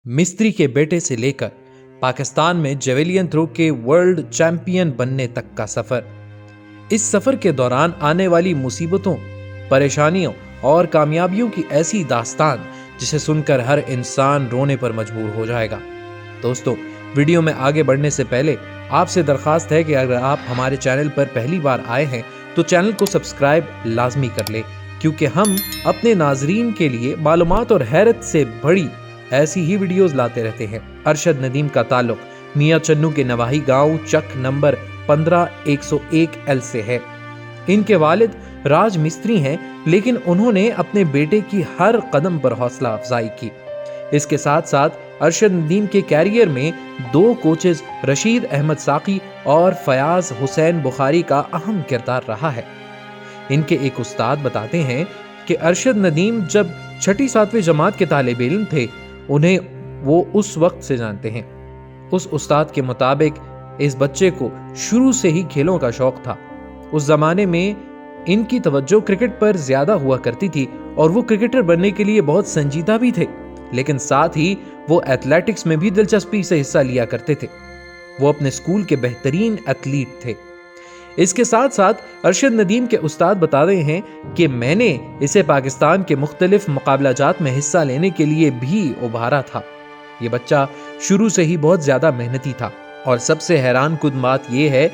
मिस्त्री के बेटे से लेकर पाकिस्तान में जेवेलियन थ्रो के वर्ल्ड चैंपियन बनने तक का सफर। इस सफर के दौरान आने वाली मुसीबतों, परेशानियों और कामयाबियों की ऐसी दास्तान जिसे सुनकर हर इंसान रोने पर मजबूर हो जाएगा। दोस्तों, वीडियो में आगे बढ़ने से पहले आपसे दरखास्त है कि अगर आप हमारे चैनल पर पहली बार आए हैं तो चैनल को सब्सक्राइब लाजमी कर ले, क्योंकि हम अपने नाजरीन के लिए मालूमात और हैरत से बड़ी ऐसी ही वीडियोस लाते रहते हैं। अरशद नदीम का ताल्लुक मियां चन्नू के नवाही गांव चक नंबर 15101L से है। इनके वालिद राज मिस्त्री हैं, लेकिन उन्होंने अपने बेटे की हर कदम पर हौसला अफजाई की। इसके साथ साथ अरशद नदीम के कैरियर में 2 कोचेज रशीद अहमद साकी और फयाज हुसैन बुखारी का अहम किरदार रहा है। इनके एक उस्ताद बताते हैं कि अरशद नदीम जब 6ठी-7वीं जमात के तालिब इल्म थे, उन्हें वो उस वक्त से जानते हैं। उस उस्ताद के मुताबिक इस बच्चे को शुरू से ही खेलों का शौक था। उस जमाने में इनकी तवज्जो क्रिकेट पर ज्यादा हुआ करती थी और वो क्रिकेटर बनने के लिए बहुत संजीदा भी थे, लेकिन साथ ही वो एथलेटिक्स में भी दिलचस्पी से हिस्सा लिया करते थे। वो अपने स्कूल के बेहतरीन एथलीट थे। इसके साथ साथ अरशद नदीम के उस्ताद बता रहे हैं कि मैंने इसे पाकिस्तान के मुख्तलिफ मुकाबलाजात में हिस्सा लेने के लिए भी उभारा था। ये बच्चा शुरू से ही बहुत ज्यादा मेहनती था और सबसे हैरान कुन बात यह है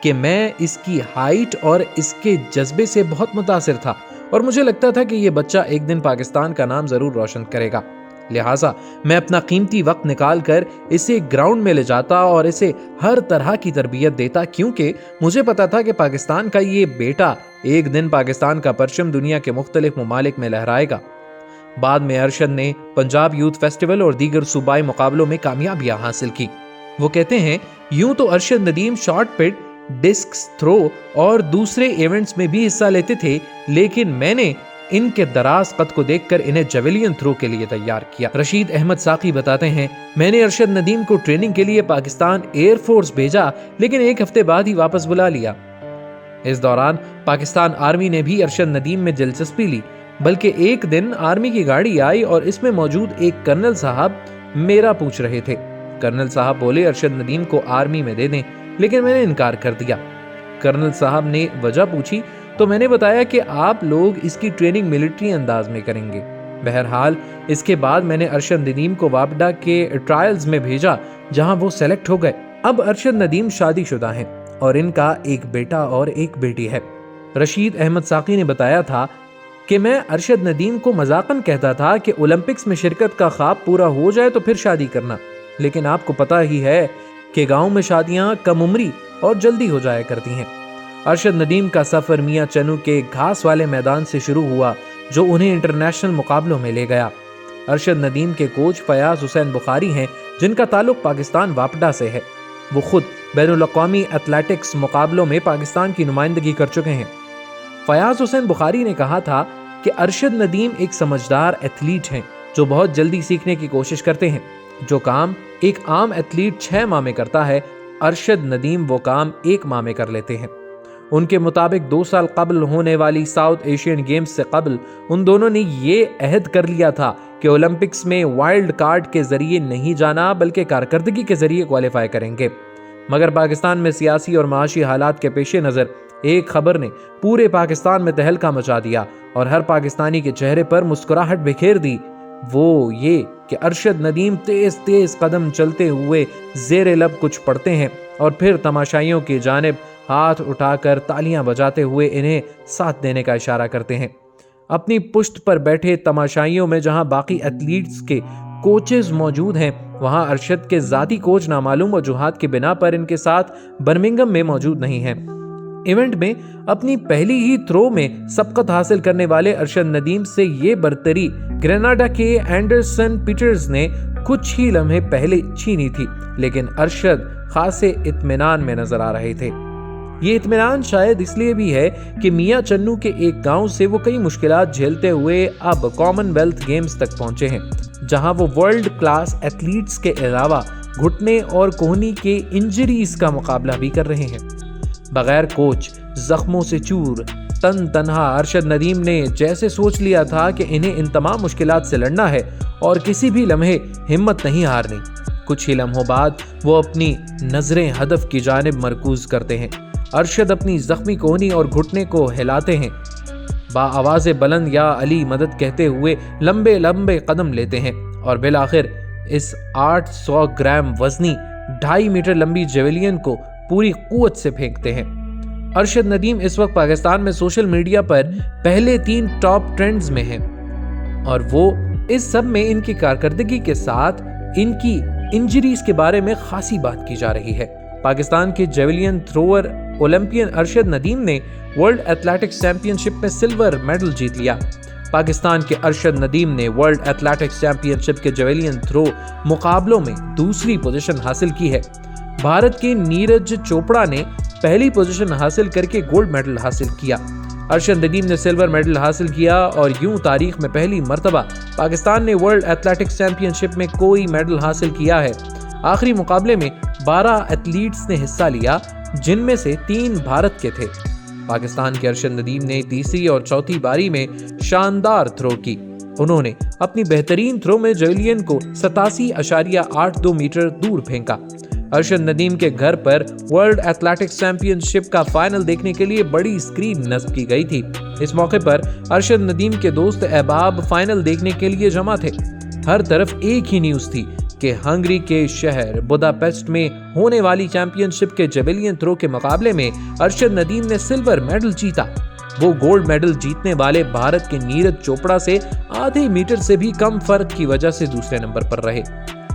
कि मैं इसकी हाइट और इसके जज्बे से बहुत मुतासिर था और मुझे लगता था कि ये बच्चा एक दिन पाकिस्तान का नाम जरूर रोशन करेगा। लिहाजा मैं अपना कीमती वक्त निकाल कर इसे ग्राउंड में ले जाता और इसे हर तरह की तरबियत देता, क्योंकि मुझे पता था कि पाकिस्तान का ये बेटा एक दिन पाकिस्तान का परचम दुनिया के मुख्तलिफ ममालिक में लहराएगा। बाद में अरशद ने पंजाब यूथ फेस्टिवल और दीगर सूबाई मुकाबलों में कामयाबियां हासिल की। वो कहते हैं, यूं तो अरशद नदीम शॉर्ट पिट, डिस्क थ्रो और दूसरे इवेंट्स में भी हिस्सा लेते थे, लेकिन मैंने इनके दराज कद को देखकर इन्हें जेवेलियन थ्रो के लिए तैयार किया। रशीद अहमद साकी बताते हैं, मैंने अरशद नदीम को ट्रेनिंग के लिए पाकिस्तान एयरफोर्स भेजा, लेकिन 1 हफ्ते बाद ही वापस बुला लिया। इस दौरान पाकिस्तान आर्मी ने भी अरशद नदीम में दिलचस्पी ली, बल्कि एक दिन आर्मी की गाड़ी आई और इसमें मौजूद एक कर्नल साहब मेरा पूछ रहे थे। कर्नल साहब बोले, अरशद नदीम को आर्मी में दे दें, लेकिन मैंने इनकार कर दिया। कर्नल साहब ने वजह पूछी तो मैंने बताया कि आप लोग इसकी ट्रेनिंग मिलिट्री अंदाज में करेंगे। बहरहाल इसके बाद मैंने अरशद नदीम को वापडा के ट्रायल्स में भेजा, जहां वो सेलेक्ट हो गए। अब अरशद नदीम शादीशुदा हैं और इनका एक बेटा और एक बेटी है। रशीद अहमद साकी ने बताया था कि मैं अरशद नदीम को मजाकन कहता था कि ओलंपिक्स में शिरकत का ख्वाब पूरा हो जाए तो फिर शादी करना, लेकिन आपको पता ही है कि गाँव में शादियां कम उम्री और जल्दी हो जाया करती हैं। अरशद नदीम का सफर मियां चन्नू के घास वाले मैदान से शुरू हुआ, जो उन्हें इंटरनेशनल मुकाबलों में ले गया। अरशद नदीम के कोच फयाज हुसैन बुखारी हैं, जिनका ताल्लुक पाकिस्तान वापडा से है। वो खुद बैनुल-अक़वामी एथलेटिक्स मुकाबलों में पाकिस्तान की नुमाइंदगी कर चुके हैं। फयाज हुसैन बुखारी ने कहा था कि अरशद नदीम एक समझदार एथलीट हैं, जो बहुत जल्दी सीखने की कोशिश करते हैं। जो काम एक आम एथलीट 6 माह में करता है, अरशद नदीम वो काम 1 माह में कर लेते हैं। उनके मुताबिक 2 साल कबल होने वाली साउथ एशियन गेम्स से कबल उन दोनों ने ये अहद कर लिया था कि ओलंपिक्स में वाइल्ड कार्ड के जरिए नहीं जाना, बल्कि कारकर्दगी के जरिए क्वालिफाई करेंगे। मगर पाकिस्तान में सियासी और माशी हालात के पेश नज़र एक खबर ने पूरे पाकिस्तान में तहलका मचा दिया और हर पाकिस्तानी के चेहरे पर मुस्कुराहट बिखेर दी। वो ये कि अरशद नदीम तेज तेज कदम चलते हुए जेर लब कुछ पढ़ते हैं और फिर तमाशाइयों की जानिब हाथ उठाकर तालियां बजाते हुए इन्हें साथ देने का इशारा करते हैं। अपनी पुश्त पर बैठे तमाशाइयों में जहां बाकी एथलीट्स के कोचेज मौजूद हैं, वहां अरशद के जाती कोच नामालूम वजूहात की बिना पर इनके साथ बर्मिंघम में मौजूद नहीं हैं। इवेंट में अपनी पहली ही थ्रो में सबकत हासिल करने वाले अरशद नदीम से ये बरतरी ग्रेनाडा के एंडरसन पीटर्स ने कुछ ही लम्हे पहले छीनी थी, लेकिन अरशद खासे इत्मीनान में नजर आ रहे थे। ये इत्मीनान शायद इसलिए भी है कि मियां चन्नू के एक गांव से वो कई मुश्किलात झेलते हुए अब कॉमनवेल्थ गेम्स तक पहुंचे हैं, जहां वो वर्ल्ड क्लास एथलीट्स के अलावा घुटने और कोहनी के इंजरीज का मुकाबला भी कर रहे हैं। बगैर कोच, जख्मों से चूर, तन तनहा अरशद नदीम ने जैसे सोच लिया था कि इन्हें इन तमाम मुश्किलात से लड़ना है और किसी भी लम्हे हिम्मत नहीं हारनी। कुछ ही लम्हों बाद वो अपनी नजरें हदफ की जानिब मरकूज करते हैं। अरशद अपनी जख्मी कोहनी और घुटने को हिलाते हैं, बाआवाज़े बुलंद या अली मदद कहते हुए लंबे लंबे कदम लेते हैं और बिल आखिर इस 800 ग्राम वजनी 2.5 मीटर लंबी जेवेलियन को पूरी कुव्वत से फेंकते हैं। अरशद नदीम इस वक्त पाकिस्तान में सोशल मीडिया पर पहले 3 टॉप ट्रेंड्स में हैं और वो इस सब में इनकी कारकर्दगी के साथ इनकी इंजरीज के बारे में खासी बात की जा रही है। पाकिस्तान के javelin thrower Olympian Arshad Nadeem ने वर्ल्ड एथलेटिक्स चैंपियनशिप में सिल्वर मेडल जीत लिया। पाकिस्तान के अरशद नदीम ने वर्ल्ड एथलेटिक्स चैंपियनशिप के जेवेलियन थ्रो मुकाबलों में दूसरी पोजीशन हासिल की है। भारत के नीरज चोपड़ा ने पहली पोजीशन हासिल करके गोल्ड मेडल हासिल किया। अरशद नदीम ने सिल्वर मेडल हासिल किया और यूं तारीख में पहली मर्तबा पाकिस्तान ने वर्ल्ड एथलेटिक्स चैंपियनशिप में कोई मेडल हासिल किया है। आखिरी मुकाबले में 12 एथलीट्स ने हिस्सा लिया, जिनमें से 3 भारत के थे। पाकिस्तान के अरशद नदीम ने तीसरी और चौथी बारी में शानदार थ्रो की। उन्होंने अपनी बेहतरीन थ्रो में जेवेलियन को 87.82 मीटर दूर फेंका। अरशद नदीम के घर पर वर्ल्ड एथलेटिक्स चैंपियनशिप का फाइनल देखने के लिए बड़ी स्क्रीन नस्ब की गई थी। इस मौके पर अरशद नदीम के दोस्त अहबाब फाइनल देखने के लिए जमा थे। हर तरफ एक ही न्यूज थी कि हंगरी के शहर बुदापेस्ट में होने वाली चैंपियनशिप के जेवेलियन थ्रो के मुकाबले में अरशद नदीम ने सिल्वर मेडल जीता। वो गोल्ड मेडल जीतने वाले भारत के नीरज चोपड़ा से आधे मीटर से भी कम फर्क की वजह से दूसरे नंबर पर रहे।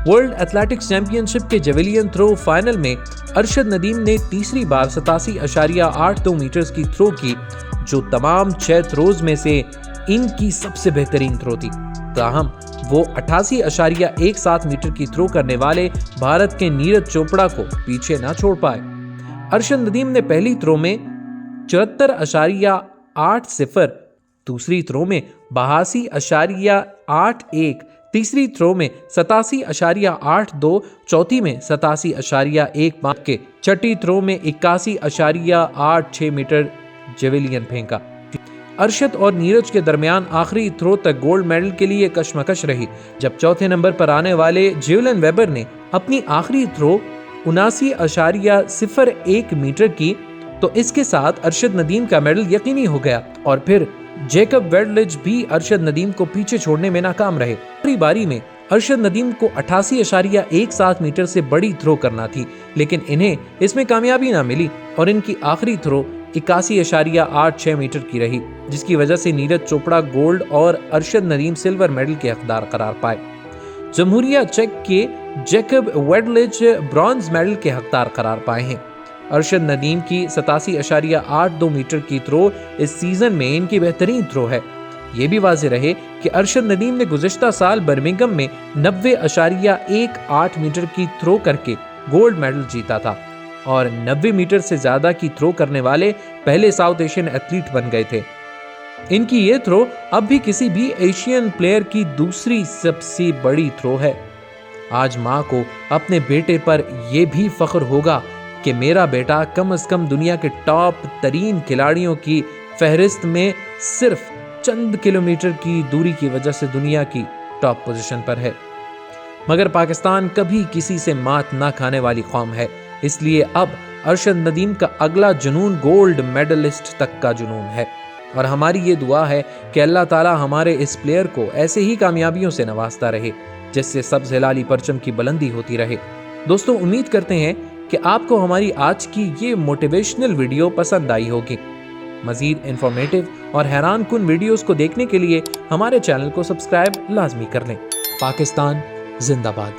वर्ल्ड एथलेटिक्स चैंपियनशिप के जेवेलियन थ्रो फाइनल में अरशद नदीम ने तीसरी बार 87.82 मीटर की थ्रो की, जो तमाम 6 थ्रोज में से इनकी सबसे बेहतरीन थ्रो थी। ताहम वो 88.17 मीटर की थ्रो करने वाले भारत के नीरज चोपड़ा को पीछे ना छोड़ पाए। अरशद नदीम ने पहली थ्रो में 74.80, दूसरी थ्रो में 82.81, तीसरी थ्रो में 87.82, चौथी में 87.15 के, छठी थ्रो में 81.86 मीटर जेवेलियन फेंका। अरशद और नीरज के दरमियान आखिरी थ्रो तक गोल्ड मेडल के लिए कशमकश रही। जब चौथे नंबर पर आने वाले जेवलिन वेबर ने अपनी आखिरी थ्रो 79.01 मीटर की, तो इसके साथ अरशद नदीम का मेडल यकीनी हो गया और फिर जेकब वेडलिज भी अरशद नदीम को पीछे छोड़ने में नाकाम रहे। आखिरी बारी में अरशद नदीम को 88.17 मीटर से बड़ी थ्रो करना थी, लेकिन इन्हें इसमें कामयाबी ना मिली और इनकी आखिरी थ्रो 81.86 मीटर की रही, जिसकी वजह से नीरज चोपड़ा गोल्ड और अरशद नदीम सिल्वर मेडल के हकदार करार पाए। जमहूरिया चेक के जेकब वेडलिज ब्रॉन्ज मेडल के हकदार करार पाए हैं। अरशद नदीम की 87.82 मीटर की थ्रो इस सीजन में इनकी बेहतरीन थ्रो है। ये भी वाज़ेह रहे कि अरशद नदीम ने गुज़िश्ता साल बर्मिंघम में 90.18 मीटर की थ्रो करके गोल्ड मेडल जीता था और 90 मीटर से ज्यादा की थ्रो करने वाले पहले साउथ एशियन एथलीट बन गए थे। इनकी ये थ्रो अब भी किसी भी एशियन प्लेयर की दूसरी सबसे बड़ी थ्रो है। आज माँ को अपने बेटे पर यह भी फख्र होगा कि मेरा बेटा कम से कम दुनिया के टॉप तरीन खिलाड़ियों की फहरिस्त में सिर्फ चंद किलोमीटर की दूरी की वजह से दुनिया की टॉप पोजीशन पर है। मगर पाकिस्तान कभी किसी से मात ना खाने वाली कौम है, इसलिए अब अरशद नदीम का अगला जुनून गोल्ड मेडलिस्ट तक का जुनून है और हमारी ये दुआ है कि अल्लाह ताला हमारे इस प्लेयर को ऐसे ही कामयाबियों से नवाजता रहे, जिससे सब्ज़ हिलाली परचम की बुलंदी होती रहे। दोस्तों, उम्मीद करते हैं कि आपको हमारी आज की ये मोटिवेशनल वीडियो पसंद आई होगी। मज़ीद इंफॉर्मेटिव और हैरान कुन वीडियोस को देखने के लिए हमारे चैनल को सब्सक्राइब लाजमी कर लें। पाकिस्तान जिंदाबाद।